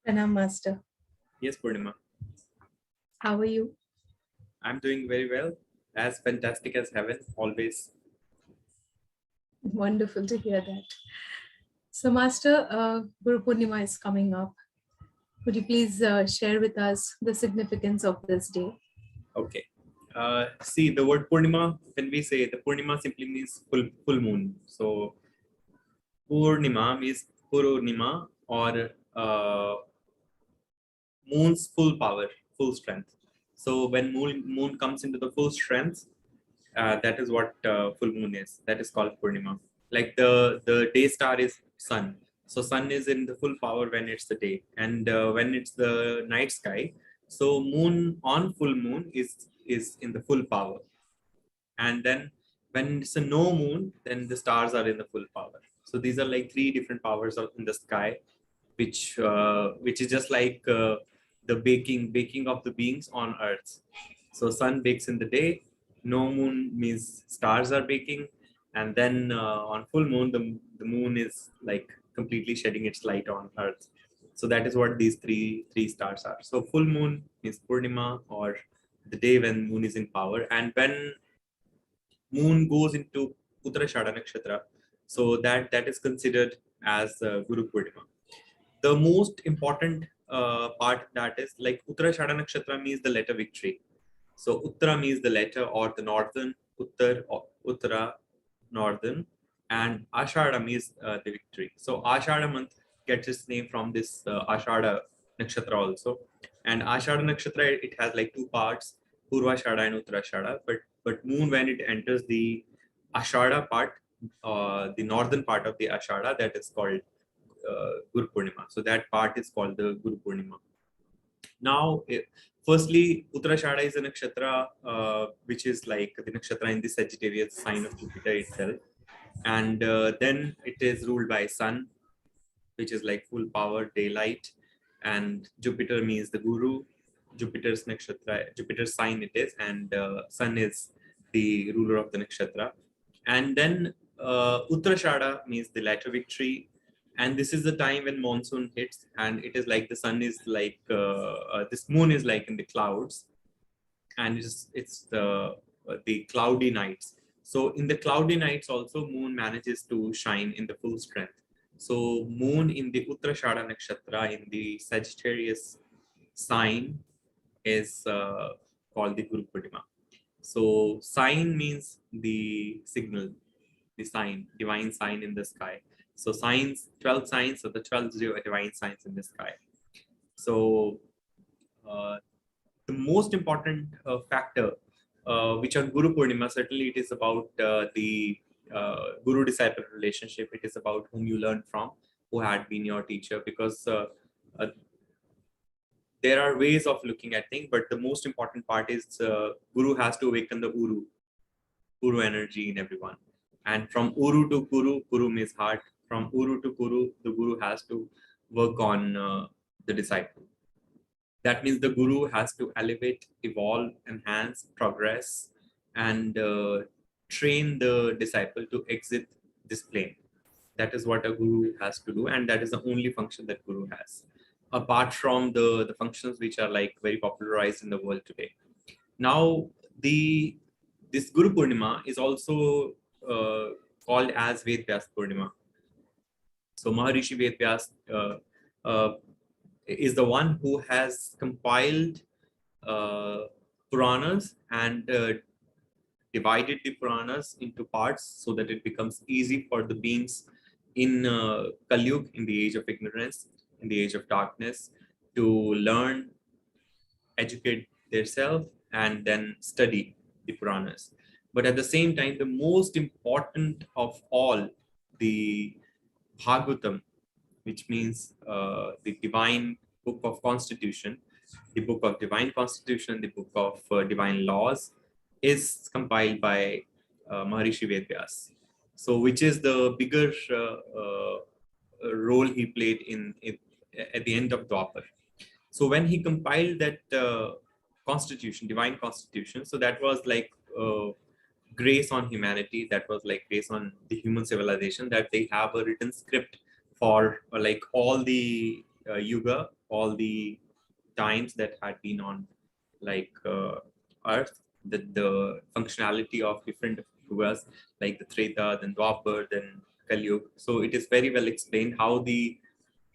Pranam Master. Yes, Purnima. How are you? I'm doing very well. As fantastic as heaven, always. Wonderful to hear that. So, Master, Guru Purnima is coming up. Could you please share with us the significance of this day? Okay. See, the word Purnima, when we say the Purnima simply means full moon. So, Purnima means Purnima or moon's full power, full strength. So, when moon comes into the full strength, that is what full moon is. That is called Purnima. Like the day star is sun. So sun is in the full power when it's the day, and when it's the night sky. So moon on full moon is in the full power, and then when it's a no moon, then the stars are in the full power. So these are like three different powers in the sky, which is just like the baking of the beings on earth. So sun bakes in the day, no moon means stars are baking, and then on full moon the moon is like completely shedding its light on earth. So that is what these three stars are. So full moon is Purnima, or the day when moon is in power, and when moon goes into Uttarashada nakshatra, so that is considered as Guru Purnima. The most important part, that is like Uttarashada nakshatra means the letter victory. So Uttara means the letter or the northern, Uttar or Uttara, northern, and Ashada means the victory. So Ashada month gets its name from this Ashada nakshatra also. And Ashada nakshatra, it has like two parts, Purvashada and Uttarashada. But moon, when it enters the Ashada part, the northern part of the Ashada, that is called Guru Purnima. So that part is called the Guru Purnima. Now, firstly, Uttarashada is a nakshatra, which is like the nakshatra in the Sagittarius sign of Jupiter itself. And then it is ruled by Sun, which is like full power, daylight. And Jupiter means the Guru. Jupiter's nakshatra, Jupiter's sign it is, and Sun is the ruler of the nakshatra. And then Uttarashada means the latter victory, and this is the time when monsoon hits, and it is like the sun is like this moon is like in the clouds, and it's the cloudy nights. So in the cloudy nights also moon manages to shine in the full strength. So moon in the Uttarashada nakshatra in the Sagittarius sign is called the Guru Purnima. So sign means the signal, the sign, divine sign in the sky. So signs, 12 signs, so the 12 divine signs in the sky. So uh, the most important factor, which on Guru Purnima, certainly it is about the Guru-disciple relationship. It is about whom you learn from, who had been your teacher, because uh, there are ways of looking at things, but the most important part is Guru has to awaken the Uru energy in everyone. And from Uru to Kuru means heart. From Uru to Kuru, the Guru has to work on the disciple. That means the Guru has to elevate, evolve, enhance, progress, and train the disciple to exit this plane. That is what a Guru has to do, and that is the only function that Guru has, apart from the functions which are like very popularized in the world today. Now, the this Guru Purnima is also called as Ved Vyas Purnima. So Maharishi Ved Vyas is the one who has compiled Puranas and divided the Puranas into parts so that it becomes easy for the beings in Kali Yuga, in the age of ignorance, in the age of darkness, to learn, educate themselves, and then study the Puranas. But at the same time, the most important of all, the Bhagavatam, which means the divine book of constitution, the book of divine constitution, the book of divine laws, is compiled by Maharishi Vedvyas. So, which is the bigger role he played in at the end of Dwapar. So when he compiled that constitution, divine constitution, so that was like grace on humanity, that was like grace on the human civilization, that they have a written script for like all the yuga, all the times that had been on like Earth, the functionality of different yugas, like the Treta, then Dwapar, then Kali Yuga. So it is very well explained how the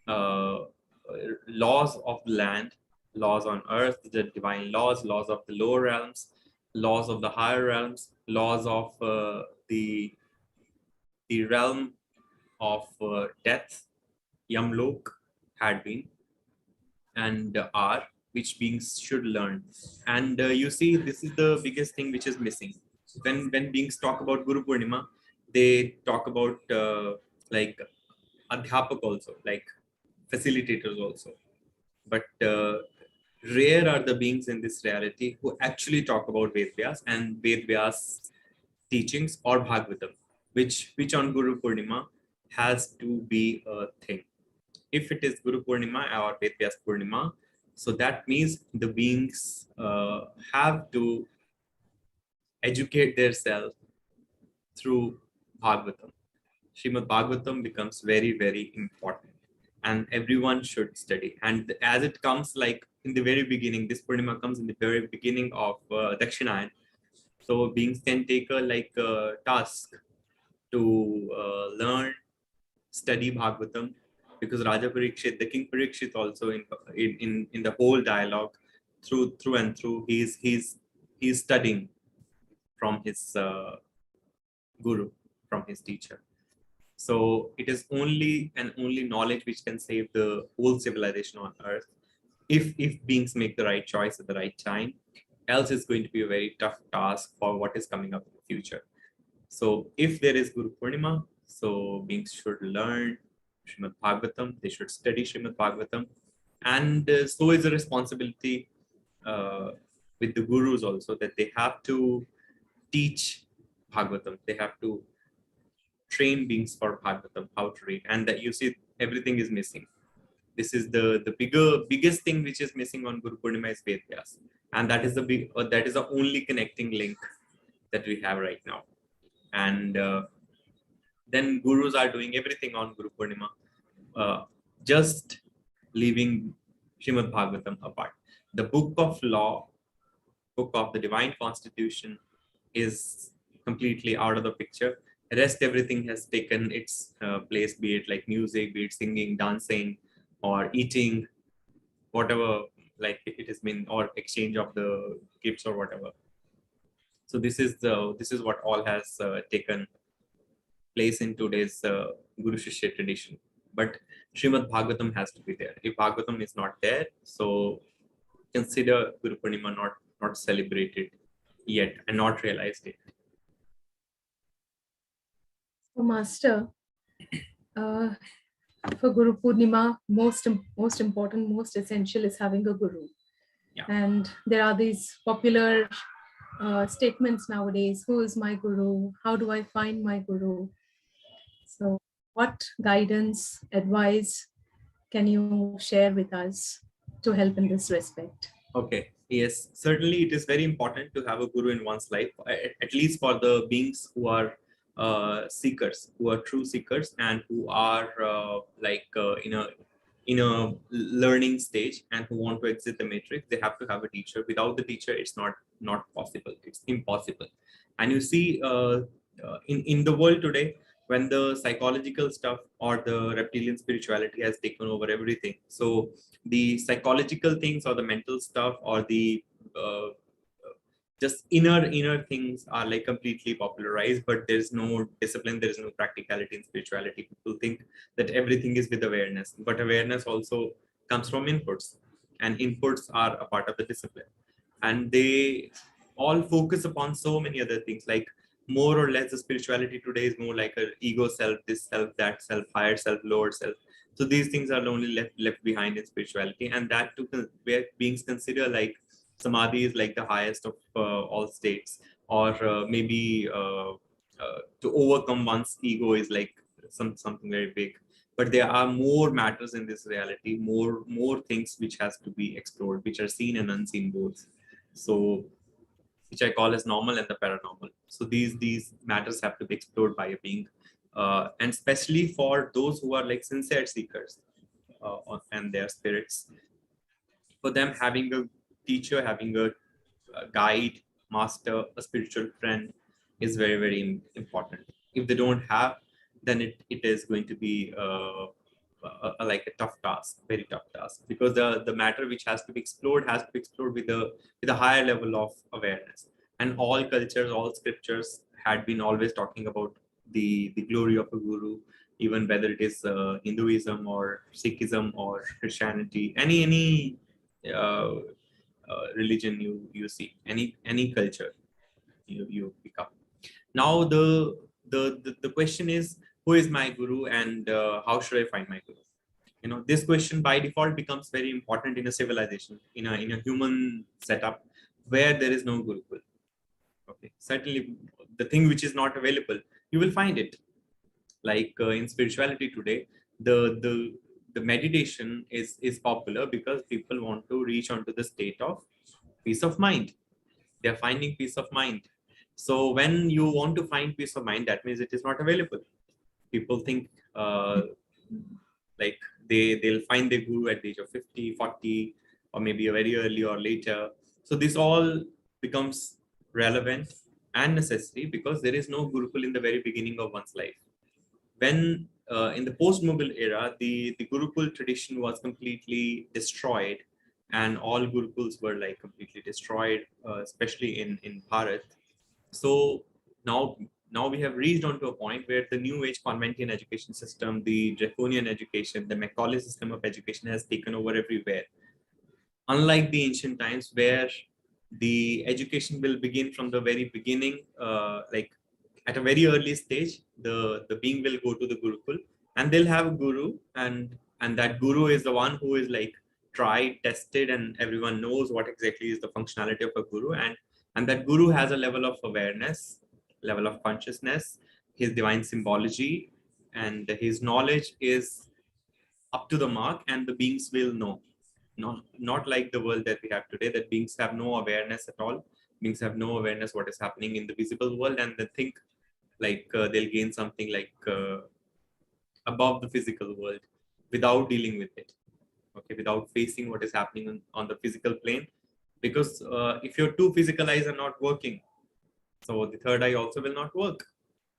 uh, laws of the land, laws on earth, the divine laws, laws of the lower realms, laws of the higher realms, laws of the realm of death, Yamlok, had been and are, which beings should learn. And you see, this is the biggest thing which is missing. When beings talk about Guru Purnima, they talk about like adhyapak also, like facilitators also. But rare are the beings in this reality who actually talk about Ved Vyas and Ved Vyas teachings or Bhagavatam, which on Guru Purnima has to be a thing. If it is Guru Purnima or Ved Vyas Purnima, so that means the beings have to educate themselves through Bhagavatam. Srimad Bhagavatam becomes very, very important and everyone should study. And as it comes like in the very beginning, this Purnima comes in the very beginning of Dakshinayan. So beings can take a task to learn, study Bhagavatam, because Raja Parikshit, the King Parikshit also in the whole dialogue through and through, he's studying from his guru, from his teacher. So it is only and only knowledge which can save the whole civilization on earth if beings make the right choice at the right time. Else it's going to be a very tough task for what is coming up in the future. So if there is Guru Purnima, so beings should learn Srimad Bhagavatam, they should study Srimad Bhagavatam, and so is a responsibility uh, with the gurus also, that they have to teach Bhagavatam, they have to train beings for Bhagavatam, how to read, and that you see everything is missing. This is the biggest thing which is missing on Guru Purnima is Ved Vyas, and that is that is the only connecting link that we have right now. And then gurus are doing everything on Guru Purnima, just leaving Srimad Bhagavatam apart. The book of law, book of the divine constitution, is completely out of the picture. Rest everything has taken its place, be it like music, be it singing, dancing, or eating, whatever like it has been, or exchange of the gifts or whatever. So this is what all has taken place in today's Guru Shishya tradition. But Srimad Bhagavatam has to be there. If Bhagavatam is not there, so consider Guru Purnima not celebrated yet and not realized it. So, Master, for Guru Purnima, most important, most essential is having a guru. Yeah. And there are these popular statements nowadays: who is my guru? How do I find my guru? So what guidance, advice can you share with us to help in this respect? Okay. Yes, certainly it is very important to have a guru in one's life, at least for the beings who are seekers, who are true seekers, and who are in a learning stage and who want to exit the matrix. They have to have a teacher. Without the teacher, it's not possible. It's impossible. And you see, in the world today, when the psychological stuff or the reptilian spirituality has taken over everything, so the psychological things or the mental stuff or the uh, just inner things are like completely popularized, but there's no discipline, there is no practicality in spirituality. People think that everything is with awareness, but awareness also comes from inputs, and inputs are a part of the discipline, and they all focus upon so many other things. Like more or less the spirituality today is more like a ego self, this self, that self, higher self, lower self. So these things are only left behind in spirituality, and that too where beings consider like samadhi is like the highest of all states, or to overcome one's ego is like something very big. But there are more matters in this reality, more things which has to be explored, which are seen and unseen both. So which I call as normal and the paranormal. So these matters have to be explored by a being, and especially for those who are like sincere seekers and their spirits. For them, having a teacher, having a guide, master, a spiritual friend is very, very important. If they don't have, then it is going to be like a tough task, very tough task, because the matter which has to be explored with a higher level of awareness. And all cultures, all scriptures had been always talking about the glory of a guru, even whether it is Hinduism or Sikhism or Christianity, any uh, religion you see, any culture you pick up. Now the question is, who is my guru, and how should I find my guru? This question by default becomes very important in a civilization, in a human setup where there is no gurukul. Okay, certainly the thing which is not available, you will find it. Like in spirituality today, the the the meditation is popular because people want to reach onto the state of peace of mind. They are finding peace of mind. So when you want to find peace of mind, that means it is not available. People think like they'll find their guru at the age of 50, 40, or maybe very early or later. So this all becomes relevant and necessary because there is no gurukul in the very beginning of one's life. When in the post-Mughal era, the Gurukul tradition was completely destroyed, and all Gurukuls were like completely destroyed, especially in Bharat. So now now we have reached on to a point where the new age Conventian education system, the draconian education, the Macaulay system of education has taken over everywhere. Unlike the ancient times where the education will begin from the very beginning, like at a very early stage, the being will go to the gurukul, and they'll have a guru, and that guru is the one who is like tried, tested, and everyone knows what exactly is the functionality of a guru. And that guru has a level of awareness, level of consciousness, his divine symbology, and his knowledge is up to the mark, and the beings will know. Not like the world that we have today, that beings have no awareness at all. Beings have no awareness what is happening in the visible world, and they think like they'll gain something like above the physical world without dealing with it. Okay, without facing what is happening on the physical plane. Because if your two physical eyes are not working, so the third eye also will not work.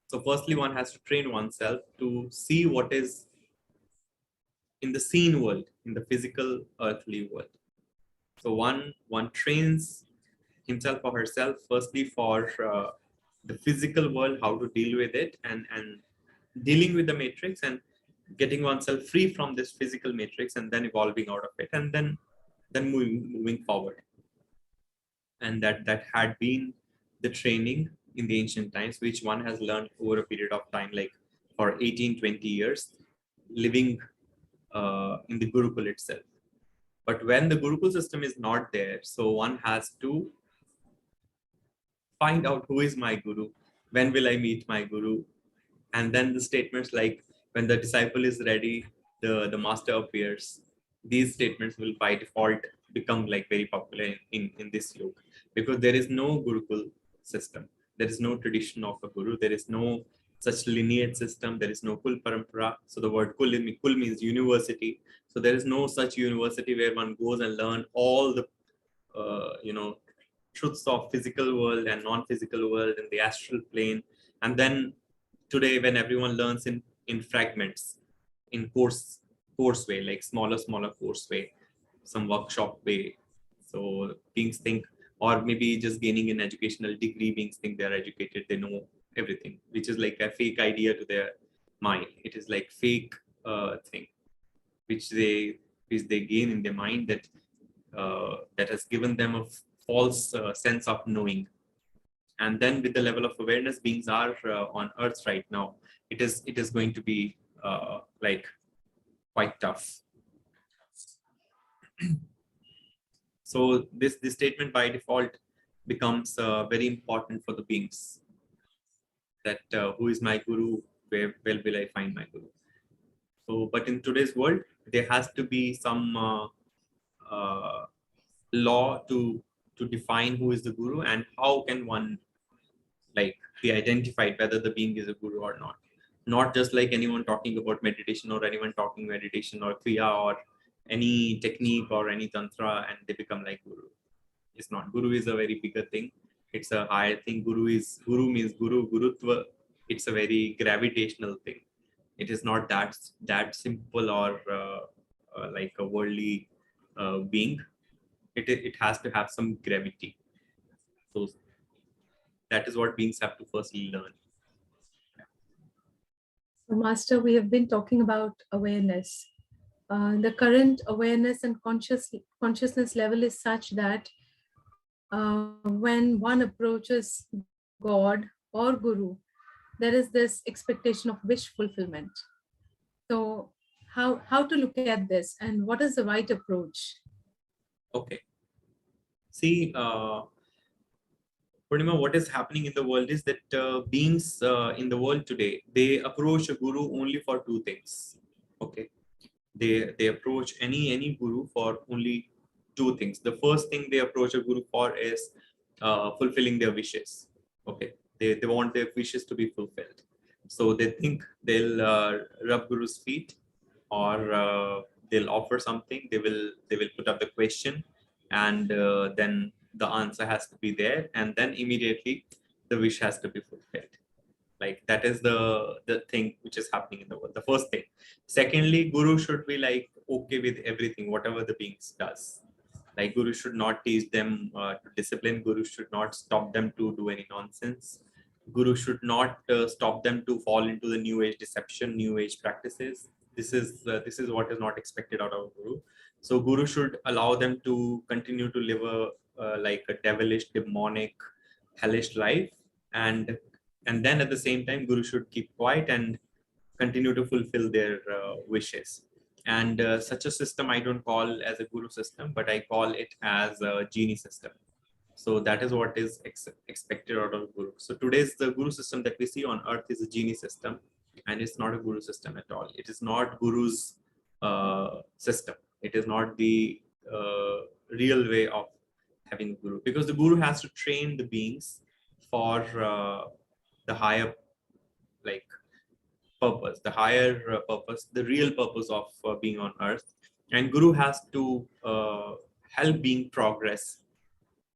So firstly, one has to train oneself to see what is in the seen world, in the physical earthly world. So one trains himself or herself firstly for the physical world, how to deal with it, and dealing with the matrix, and getting oneself free from this physical matrix, and then evolving out of it, and then moving forward. And that had been the training in the ancient times, which one has learned over a period of time, like for 18-20 years, living in the gurukul itself. But when the gurukul system is not there, so one has to find out who is my guru, when will I meet my guru. And then the statements like, when the disciple is ready, the master appears. These statements will by default become like very popular in this yoga, because there is no gurukul system. There is no tradition of a guru. There is no such lineage system. There is no kul parampara. So the word kul means university. So there is no such university where one goes and learn all the truths of physical world and non-physical world and the astral plane. And then today, when everyone learns in fragments, in course way, like smaller course way, some workshop way. So beings think, or maybe just gaining an educational degree, beings think they're educated, they know everything, which is like a fake idea to their mind. It is like fake thing which they gain in their mind, that has given them a false sense of knowing. And then with the level of awareness beings are on earth right now, it is going to be like quite tough. So this statement by default becomes very important for the beings, that who is my guru, where will I find my guru. So but in today's world there has to be some uh, law to define who is the guru, and how can one like be identified whether the being is a guru or not. Not just like anyone talking about meditation, or anyone talking meditation or kriya, or any technique or any tantra and they become like guru. It's not. Guru is a very bigger thing. It's a higher thing. Guru means gurutva. It's a very gravitational thing. It is not that simple or like a worldly being. It has to have some gravity. So that is what beings have to firstly learn. So, Master, we have been talking about awareness. The current awareness and consciousness level is such that when one approaches God or Guru, there is this expectation of wish fulfillment. So, how to look at this, and what is the right approach? Okay. See, Purnima, what is happening in the world is that beings in the world today, they approach a guru only for two things. Okay. They approach any guru for only two things. The first thing they approach a guru for is fulfilling their wishes. Okay. They want their wishes to be fulfilled. So they think they'll rub guru's feet or they'll offer something. They will put up the question and then the answer has to be there and then immediately the wish has to be fulfilled. Like that is the thing which is happening in the world. The first thing. Secondly, guru should be like okay with everything whatever the beings does. Like guru should not teach them to discipline. Guru should not stop them to do any nonsense. Guru should not stop them to fall into the new age deception, new age practices. This is what is not expected out of guru. So guru should allow them to continue to live a like a devilish, demonic, hellish life, and and then at the same time guru should keep quiet and continue to fulfill their wishes. And such a system I don't call as a guru system, but I call it as a genie system. So that is what is expected out of guru. So today's the guru system that we see on earth is a genie system, and it's not a guru system at all. It is not guru's system. It is not the real way of having a guru, because the guru has to train the beings for the higher like purpose, the higher purpose, the real purpose of being on earth. And guru has to help being progress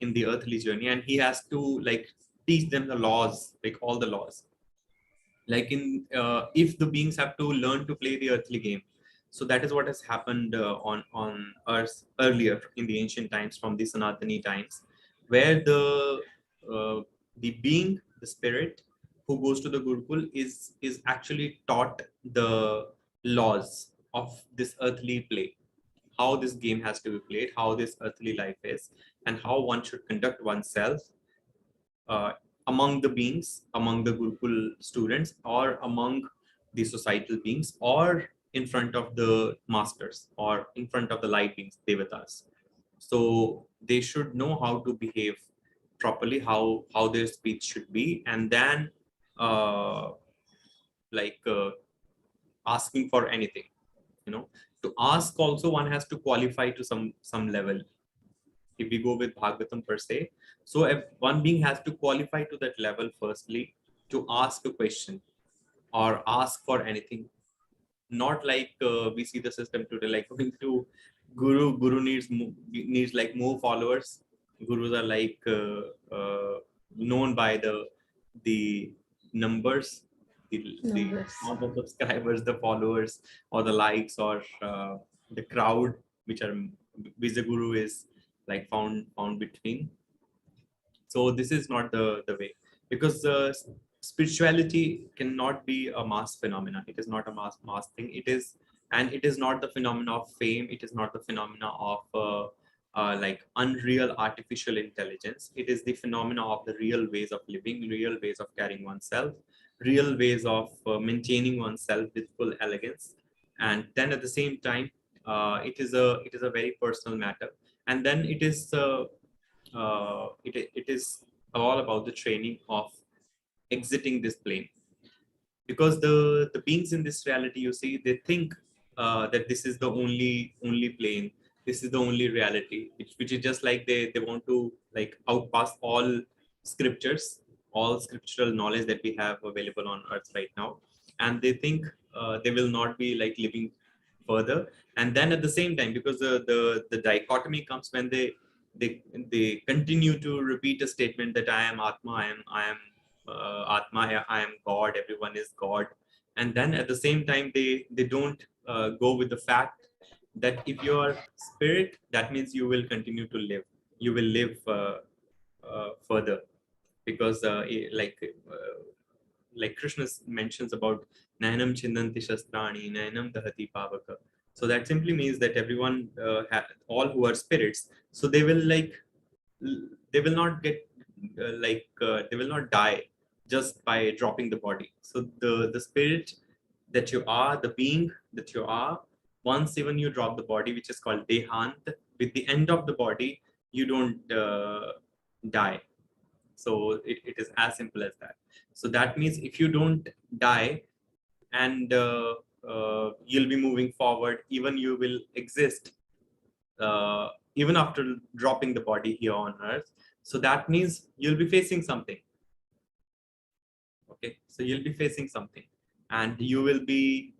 in the earthly journey, and he has to like teach them the laws, like all the laws. Like in if the beings have to learn to play the earthly game, so that is what has happened on earth earlier in the ancient times, from the Sanatani times, where uh, the being, the spirit who goes to the gurukul is actually taught the laws of this earthly play, how this game has to be played, how this earthly life is, and how one should conduct oneself uh, among the beings, among the Gurukul students, or among the societal beings, or in front of the masters, or in front of the light beings, devatas. So they should know how to behave properly, how their speech should be, and then uh, like asking for anything. You know, to ask also one has to qualify to some level. If we go with Bhagavatam per se. So if one being has to qualify to that level firstly to ask a question or ask for anything. Not like we see the system today, like going to guru. Guru needs like more followers. Gurus are like known by the numbers, the Numbers. amount of subscribers, the followers, or the likes, or the crowd which the guru is like found between. So this is not the way, because spirituality cannot be a mass phenomena. It is not a mass thing. It is, and it is not the phenomena of fame. It is not the phenomena of like unreal artificial intelligence. It is the phenomena of the real ways of living, real ways of carrying oneself, real ways of maintaining oneself with full elegance. And then at the same time, it is a very personal matter. And then it is all about the training of exiting this plane, because the beings in this reality, you see, they think that this is the only plane, this is the only reality, which is just like they want to like outpass all scriptures, all scriptural knowledge that we have available on earth right now. And they think they will not be like living further. And then at the same time, because the dichotomy comes when they continue to repeat a statement that I am Atma, I am Atma, I am God, everyone is God. And then at the same time, they don't go with the fact that if you are spirit, that means you will continue to live. You will live further, because like Krishna mentions about Nayanam Chindanti Shastrani, Nayanam Dahati Pavaka. So that simply means that everyone, all who are spirits, so they will they will not get they will not die just by dropping the body. So the spirit that you are, the being that you are, once even you drop the body, which is called Dehant, with the end of the body, you don't die. So it is as simple as that. So that means if you don't die, and you'll be moving forward, even you will exist even after dropping the body here on earth. So that means you'll be facing something. Okay, so you'll be facing something, and you will be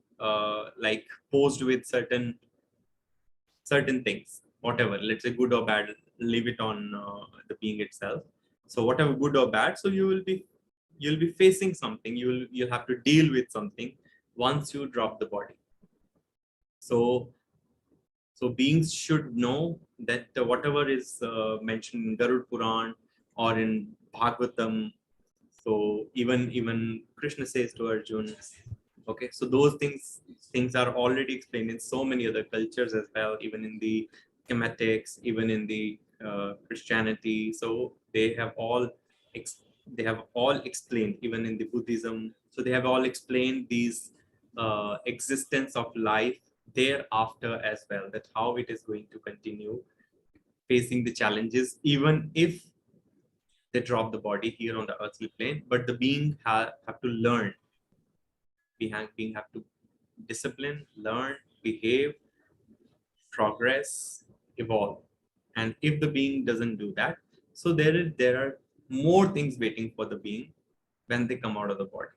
like posed with certain things, whatever, let's say good or bad, leave it on the being itself. So whatever, good or bad, so you'll be facing something, you'll have to deal with something once you drop the body. So beings should know that whatever is mentioned in Garud Puran or in Bhagavatam, so even Krishna says to Arjun, okay, so those things are already explained in so many other cultures as well, even in the Chematics, even in the Christianity. So they have all explained, even in the Buddhism. So they have all explained these existence of life thereafter as well, that how it is going to continue facing the challenges, even if they drop the body here on the earthly plane. But the being have to learn, being have to discipline, learn, behave, progress, evolve. And if the being doesn't do that, so there are more things waiting for the being when they come out of the body.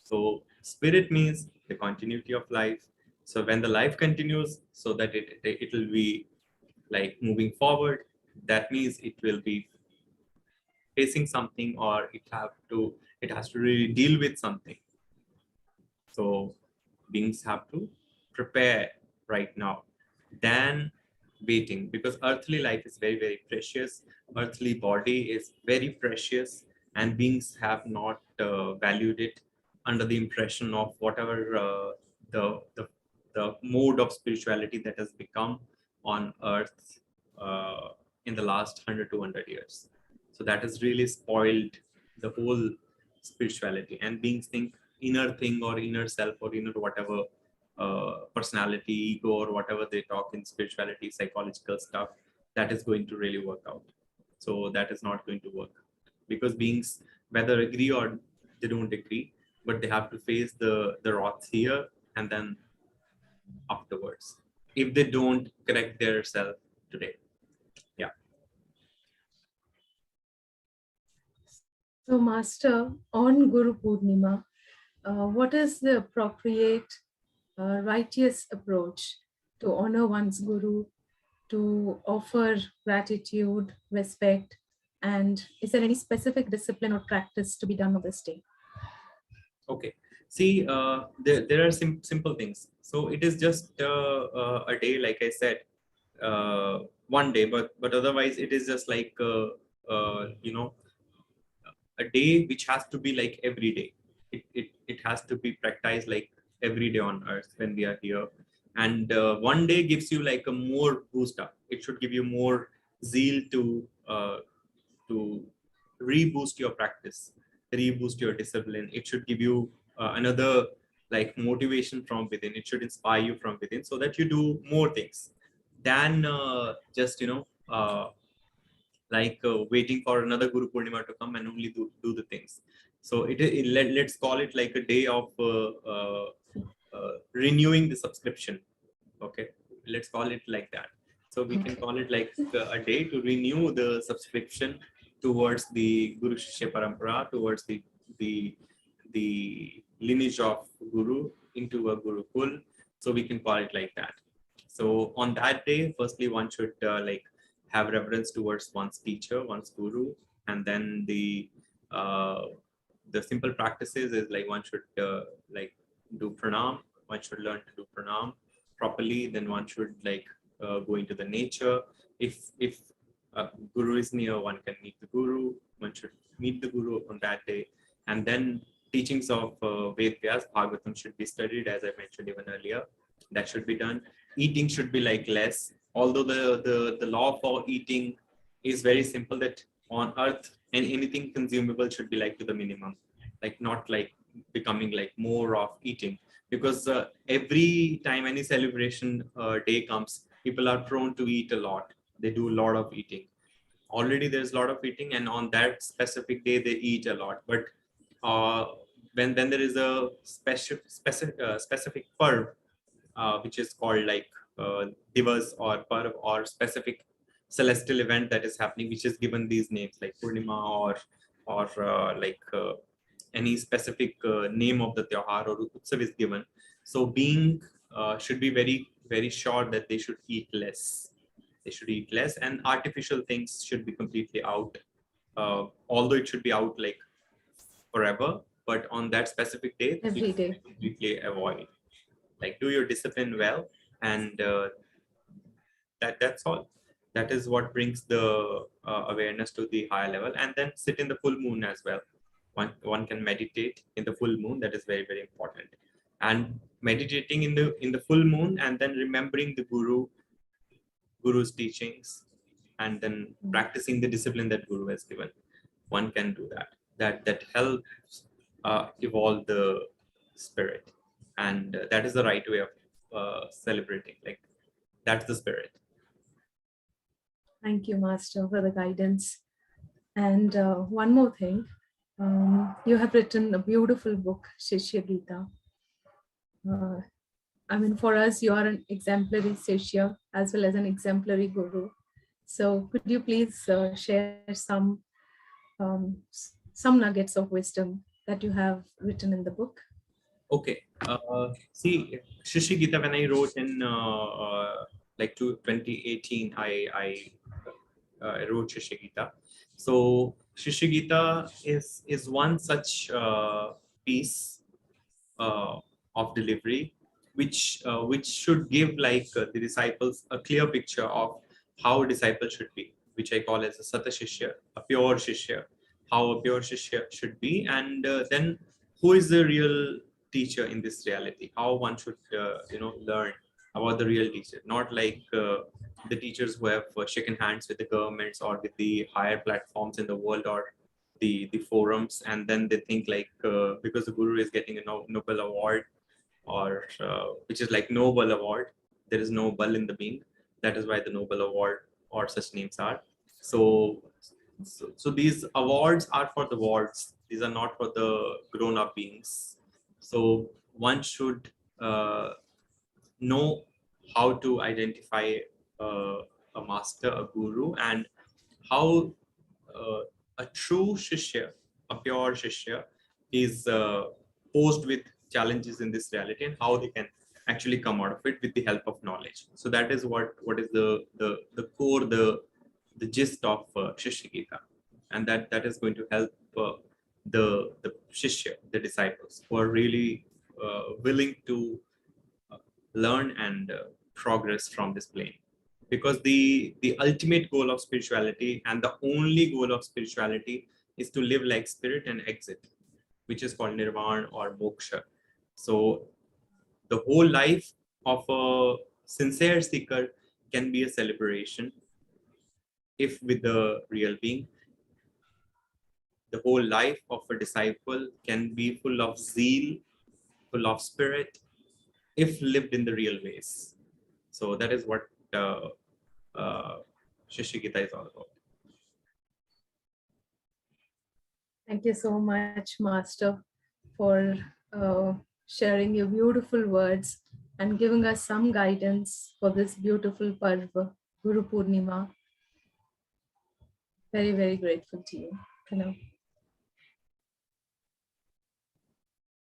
So spirit means the continuity of life. So when the life continues, so that it will be like moving forward, that means it will be facing something, or it has to really deal with something. So beings have to prepare right now than waiting, because earthly life is very, very precious. Earthly body is very precious, and beings have not valued it under the impression of whatever the mode of spirituality that has become on earth in the last 100 to 100 years. So that has really spoiled the whole spirituality, and beings think inner thing or inner self or inner whatever personality, ego, or whatever they talk in spirituality, psychological stuff, that is going to really work out. So that is not going to work, because beings, whether agree or they don't agree, but they have to face the wrath here and then afterwards, if they don't correct their self today. Yeah. So, Master, on Guru Purnima, what is the appropriate righteous approach to honor one's Guru, to offer gratitude, respect, and is there any specific discipline or practice to be done on this day? Okay. See, there are simple things. So it is just a day, like I said, one day, but otherwise it is just like you know, a day which has to be like every day. It has to be practiced like every day on earth when we are here. And one day gives you like a more boost up. It should give you more zeal to reboost your practice, reboost your discipline. It should give you another like motivation from within. It should inspire you from within, so that you do more things than just waiting for another Guru Purnima to come and only do the things. So let's call it like a day of renewing the subscription. Okay, let's call it like that. So we can call it like a day to renew the subscription towards the Guru Shishya Parampara, towards the the lineage of Guru into a Gurukul, So we can call it like that. So on that day, firstly, one should like have reverence towards one's teacher, one's guru, and then uh, the simple practices is like one should like do pranam. One should learn to do pranam properly. Then one should like go into the nature. If guru is near, one can meet the guru. One should meet the guru on that day, and then teachings of Ved Vyas, Bhagavatam should be studied, as I mentioned even earlier. That should be done. Eating should be like less, although the law for eating is very simple, that on earth and anything consumable should be like to the minimum, like not like becoming like more of eating, because every time any celebration day comes, people are prone to eat a lot. They do a lot of eating. Already there's a lot of eating, and on that specific day they eat a lot. But uh, when then there is a specific parv, which is called like divas or parv or specific celestial event that is happening, which is given these names like purnima or like any specific name of the Tyohar or Utsav is given. So being should be very sure that they should eat less. They should eat less, and artificial things should be completely out. Although it should be out like forever, but on that specific day, it Every should day. be completely avoid. Like do your discipline well, and that's all. That is what brings the awareness to the higher level. And then sit in the full moon as well. One can meditate in the full moon. That is very important. And meditating in the full moon, and then remembering the guru's teachings, and then practicing the discipline that guru has given. One can do that. That helps evolve the spirit, and that is the right way of celebrating. Like that's the spirit. Thank you, Master, for the guidance. And one more thing, you have written a beautiful book, Shishya Gita. I mean, for us, you are an exemplary Shishya as well as an exemplary Guru. So could you please share some nuggets of wisdom that you have written in the book? Okay. See, Shishi Gita, when I wrote in like 2018, I wrote Shishi Gita. So Shishi Gita is one such piece uh, of delivery, which should give like the disciples a clear picture of how a disciple should be, which I call as a Sata Shishya, a pure Shishya, how a pure Shishya should be, and then who is the real teacher in this reality, how one should learn about the real teacher, not like the teachers who have shaken hands with the governments or with the higher platforms in the world or the forums, and then they think like because the guru is getting a Nobel award, or which is like Nobel award, there is no bal in the being, that is why the Nobel award or such names are. So these awards are for the wards, these are not for the grown up beings. So one should know how to identify uh, a master, a guru, and how uh, a true shishya, a pure shishya, is posed with challenges in this reality, and how they can actually come out of it with the help of knowledge. So that is what is the core, the gist of Shishya Gita, and that is going to help the shishya, the disciples who are really willing to learn and progress from this plane, because the ultimate goal of spirituality and the only goal of spirituality is to live like spirit and exit, which is called nirvana or moksha. So the whole life of a sincere seeker can be a celebration if with the real being. The whole life of a disciple can be full of zeal, full of spirit, if lived in the real ways. So that is what uh, Shishya Gita is all about. Thank you so much, Master, for sharing your beautiful words and giving us some guidance for this beautiful Parva, Guru Purnima. Very grateful to you. Pranav.